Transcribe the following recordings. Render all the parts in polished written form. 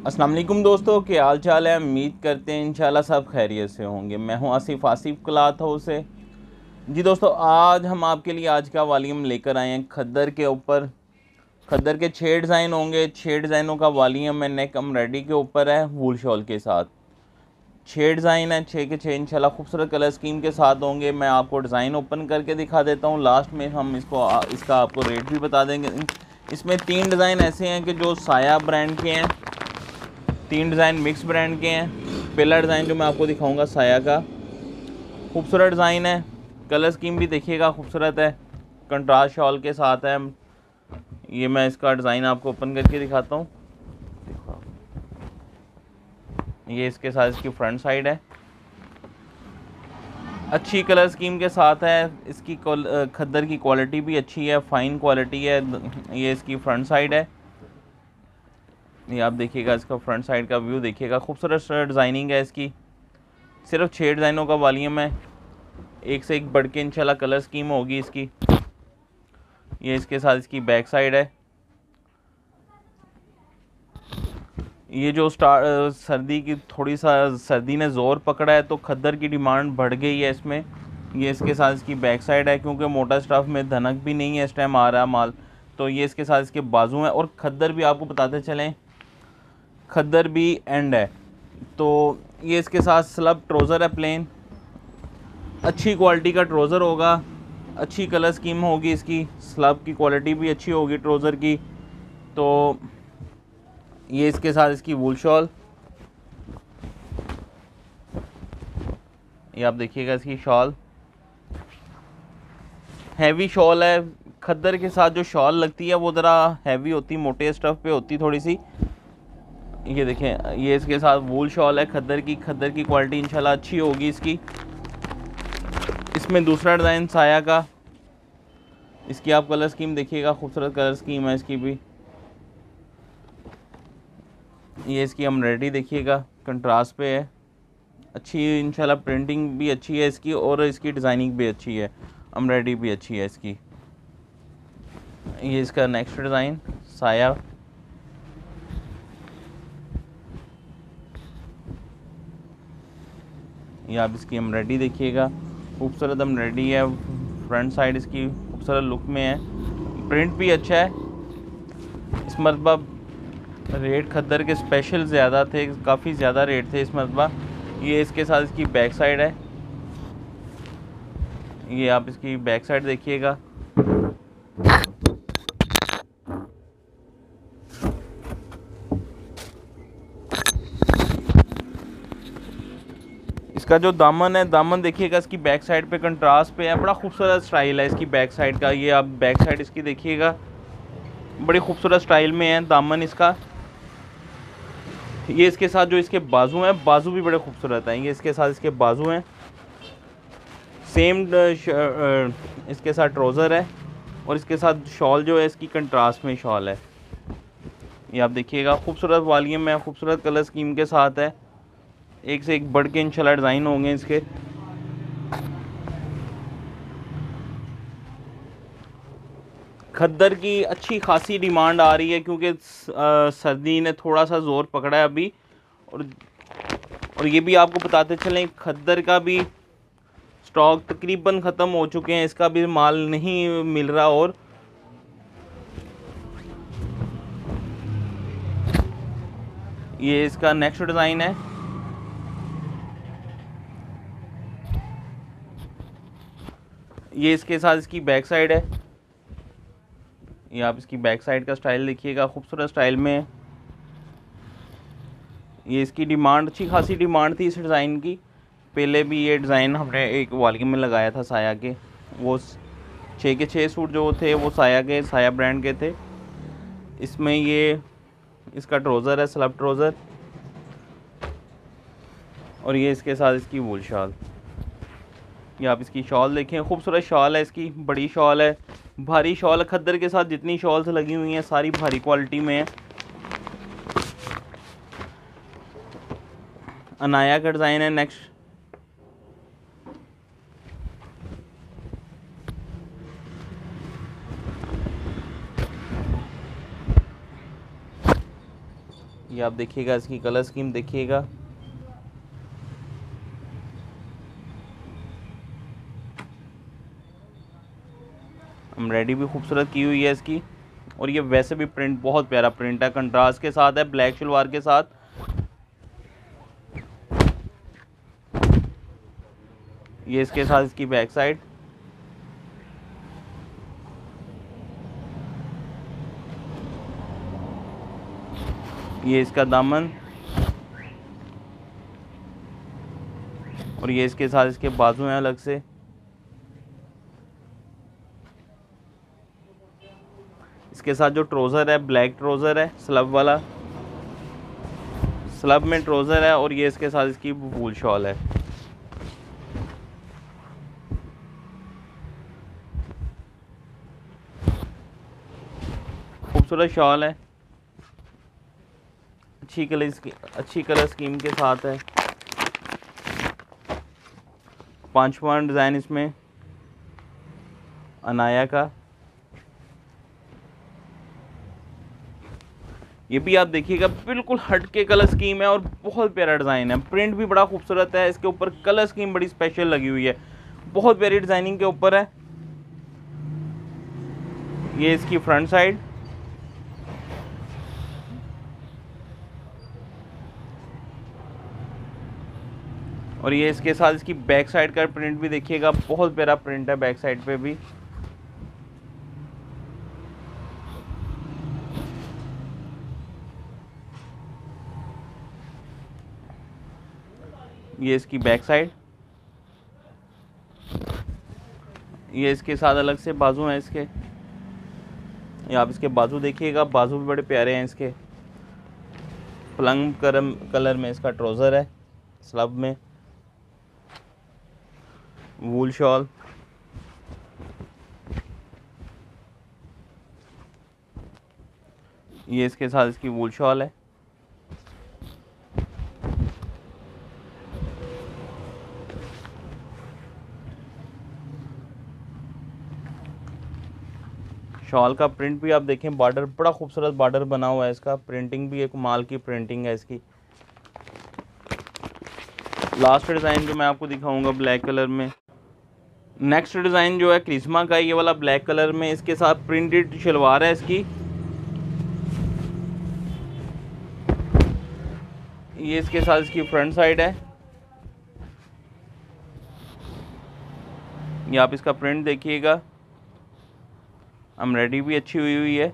अस्सलाम वालेकुम दोस्तों, क्या हाल चाल है। उम्मीद करते हैं इंशाल्लाह सब खैरियत से होंगे। मैं हूं आसिफ क्लॉथ हाउस से। जी दोस्तों, आज हम आपके लिए आज का वॉल्यूम लेकर आए हैं खद्दर के ऊपर। खद्दर के 6 डिज़ाइन होंगे। 6 डिज़ाइनों का वॉल्यूम है नेक एम्ब्रॉयडरी के ऊपर है, वूल शॉल के साथ। 6 डिज़ाइन है, 6 के 6 इंशाल्लाह खूबसूरत कलर स्कीम के साथ होंगे। मैं आपको डिज़ाइन ओपन करके दिखा देता हूँ। लास्ट में हम इसका आपको रेट भी बता देंगे। इसमें 3 डिज़ाइन ऐसे हैं कि जो साया ब्रांड के हैं, 3 डिज़ाइन मिक्स ब्रांड के हैं। पहला डिज़ाइन जो मैं आपको दिखाऊंगा साया का, खूबसूरत डिज़ाइन है। कलर स्कीम भी देखिएगा, खूबसूरत है, कंट्रास्ट शॉल के साथ है। ये मैं इसका डिज़ाइन आपको ओपन करके दिखाता हूँ। ये इसके साथ इसकी फ्रंट साइड है, अच्छी कलर स्कीम के साथ है। इसकी खद्दर की क्वालिटी भी अच्छी है, फ़ाइन क्वालिटी है। ये इसकी फ्रंट साइड है। ये आप देखिएगा, इसका फ्रंट साइड का व्यू देखिएगा, खूबसूरत डिज़ाइनिंग है इसकी। सिर्फ 6 डिज़ाइनों का वॉल्यूम है, एक से एक बढ़ के इंशाल्लाह कलर स्कीम होगी इसकी। ये इसके साथ इसकी बैक साइड है। ये जो सर्दी की थोड़ी सा सर्दी ने ज़ोर पकड़ा है तो खद्दर की डिमांड बढ़ गई है इसमें। ये इसके साथ इसकी बैक साइड है, क्योंकि मोटा स्टफ़ में धनक भी नहीं है इस टाइम आ रहा माल। तो ये इसके साथ इसके बाजू हैं। और खद्दर भी आपको बताते चलें, खद्दर भी एंड है। तो ये इसके साथ स्लब ट्रोज़र है, प्लेन, अच्छी क्वालिटी का ट्रोज़र होगा, अच्छी कलर स्कीम होगी इसकी, स्लब की क्वालिटी भी अच्छी होगी ट्रोज़र की। तो ये इसके साथ इसकी वूल शॉल, ये आप देखिएगा, इसकी शॉल हैवी शॉल है। खद्दर के साथ जो शॉल लगती है वो ज़रा हैवी होती, मोटे स्टफ़ पे होती थोड़ी सी। ये देखें, ये इसके साथ वूल शॉल है खद्दर की। खद्दर की क्वालिटी इंशाल्लाह अच्छी होगी इसकी। इसमें दूसरा डिज़ाइन साया का, इसकी आप कलर स्कीम देखिएगा, खूबसूरत कलर स्कीम है इसकी भी। ये इसकी एम्ब्रॉयडरी देखिएगा, कंट्रास्ट पे है, अच्छी इंशाल्लाह प्रिंटिंग भी अच्छी है इसकी, और इसकी डिज़ाइनिंग भी अच्छी है, एम्ब्रॉयडरी भी अच्छी है इसकी। ये इसका नेक्स्ट डिज़ाइन साया, ये आप इसकी एम्ब्रॉयडरी देखिएगा, खूबसूरत एम्ब्रॉयडरी है। फ्रंट साइड इसकी खूबसूरत लुक में है, प्रिंट भी अच्छा है। इस मरतबा रेट खद्दर के स्पेशल ज़्यादा थे, काफ़ी ज़्यादा रेट थे इस मरतबा। ये इसके साथ इसकी बैक साइड है, ये आप इसकी बैक साइड देखिएगा। इसका जो दामन है, दामन देखिएगा, इसकी बैक साइड पे कंट्रास्ट पे है, बड़ा खूबसूरत स्टाइल है इसकी बैक साइड का। ये आप बैक साइड इसकी देखिएगा, बड़ी खूबसूरत स्टाइल में है दामन इसका। ये इसके साथ जो इसके बाजू हैं, बाजू भी बड़े खूबसूरत हैं। ये इसके साथ इसके बाजू हैं, सेम इसके साथ ट्राउज़र है, और इसके साथ शॉल जो है इसकी कंट्रास्ट में शॉल है। ये आप देखिएगा, खूबसूरत वॉल्यूम है, खूबसूरत कलर स्कीम के साथ है। एक से एक बढ़ के इंशाल्लाह डिज़ाइन होंगे इसके। खद्दर की अच्छी खासी डिमांड आ रही है, क्योंकि सर्दी ने थोड़ा सा ज़ोर पकड़ा है अभी। और ये भी आपको बताते चलें, खद्दर का भी स्टॉक तकरीबन ख़त्म हो चुके हैं, इसका भी माल नहीं मिल रहा। और ये इसका नेक्स्ट डिज़ाइन है, ये इसके साथ इसकी बैक साइड है। ये आप इसकी बैक साइड का स्टाइल देखिएगा, खूबसूरत स्टाइल में। ये इसकी डिमांड, अच्छी खासी डिमांड थी इस डिज़ाइन की। पहले भी ये डिज़ाइन हमने एक वॉल्यूम में लगाया था साया के। वो 6 के 6 सूट जो थे वो साया के, साया ब्रांड के थे। इसमें ये इसका ट्राउज़र है, स्लब ट्राउज़र, और ये इसके साथ इसकी वूल शॉल। ये आप इसकी शॉल देखें, खूबसूरत शॉल है इसकी, बड़ी शॉल है, भारी शॉल है। खद्दर के साथ जितनी शॉल्स लगी हुई हैं सारी भारी क्वालिटी में है। अनाया का डिज़ाइन है नेक्स्ट। ये आप देखिएगा, इसकी कलर स्कीम देखिएगा। एम्ब्रॉयडरी भी खूबसूरत की हुई है इसकी, और ये वैसे भी प्रिंट बहुत प्यारा प्रिंट है, कंट्रास्ट के साथ है, ब्लैक शलवार के साथ। ये इसके साथ इसकी बैक साइड, ये इसका दामन, और ये इसके साथ इसके बाजू हैं अलग से। इसके साथ जो ट्राउज़र है ब्लैक ट्राउज़र है, स्लब वाला, स्लब में ट्राउज़र है, और ये इसके साथ इसकी वूल शॉल है। खूबसूरत शॉल है, अच्छी कलर स्कीम के साथ है। 5वां डिज़ाइन इसमें अनाया का, ये भी आप देखिएगा बिल्कुल हटके कलर स्कीम है और बहुत प्यारा डिज़ाइन है। प्रिंट भी बड़ा खूबसूरत है, इसके ऊपर कलर स्कीम बड़ी स्पेशल लगी हुई है, बहुत प्यारी डिज़ाइनिंग के ऊपर है। ये इसकी फ्रंट साइड, और ये इसके साथ इसकी बैक साइड का प्रिंट भी देखिएगा, बहुत प्यारा प्रिंट है बैक साइड पे भी। ये इसकी बैक साइड, ये इसके साथ अलग से बाजू हैं इसके, ये आप इसके बाजू देखिएगा, बाजू भी बड़े प्यारे हैं इसके। प्लम कलर में इसका ट्राउज़र है, स्लब में, वूल शॉल, ये इसके साथ इसकी वूल शॉल है। शॉल का प्रिंट भी आप देखें, बॉर्डर बड़ा खूबसूरत बॉर्डर बना हुआ है इसका, प्रिंटिंग भी एक माल की प्रिंटिंग है इसकी। लास्ट डिज़ाइन जो मैं आपको दिखाऊंगा ब्लैक कलर में, नेक्स्ट डिज़ाइन जो है क्रिस्मा का, ये वाला ब्लैक कलर में, इसके साथ प्रिंटेड शलवार है इसकी। ये इसके साथ इसकी फ्रंट साइड है, ये आप इसका प्रिंट देखिएगा, एम्ब्रॉयडरी भी अच्छी हुई है।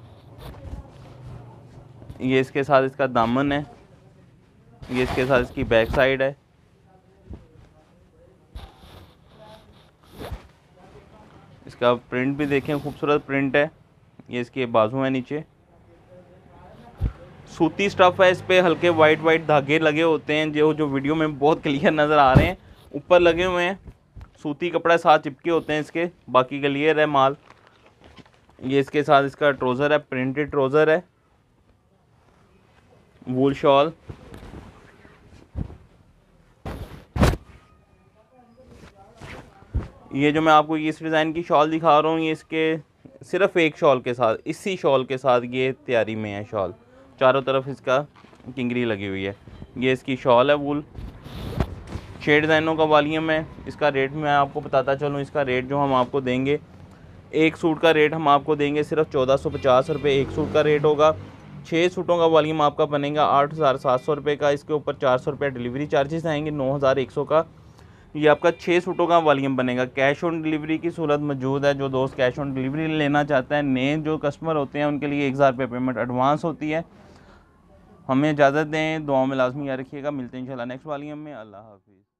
ये इसके साथ इसका दामन है, ये इसके साथ इसकी बैक साइड है। इसका प्रिंट भी देखें, खूबसूरत प्रिंट है। ये इसके बाजू है नीचे, सूती स्टफ़ है, इस पे हल्के वाइट धागे लगे होते हैं जो वीडियो में बहुत क्लियर नज़र आ रहे हैं, ऊपर लगे हुए हैं, सूती कपड़ा साथ चिपके होते हैं इसके, बाकी क्लियर है माल। ये इसके साथ इसका ट्राउज़र है, प्रिंटेड ट्राउज़र है, वूल शॉल, ये जो मैं आपको इस डिज़ाइन की शॉल दिखा रहा हूँ, ये इसके सिर्फ एक शॉल के साथ, इसी शॉल के साथ ये तैयारी में है शॉल, चारों तरफ इसका किंगरी लगी हुई है। ये इसकी शॉल है वूल, 6 डिज़ाइनों का वॉल्यूम है। इसका रेट मैं आपको बताता चलूँ, इसका रेट जो हम आपको देंगे, एक सूट का रेट हम आपको देंगे सिर्फ 1450 रुपये एक सूट का रेट होगा। 6 सूटों का वॉल्यूम आपका बनेगा 8700 रुपये का, इसके ऊपर 400 रुपये डिलीवरी चार्जेस आएंगे, 9100 का ये आपका 6 सूटों का वॉल्यूम बनेगा। कैश ऑन डिलीवरी की सहूलत मौजूद है, जो दोस्त कैश ऑन डिलीवरी लेना चाहते हैं, नए जो कस्टमर होते हैं उनके लिए 1000 रुपये पेमेंट एडवांस होती है। हमें इजाज़त दें, दुआओं में लाजमी याद रखिएगा, मिलते हैं इंशाल्लाह नेक्स्ट वॉल्यूम में। अल्लाह हाफिज़।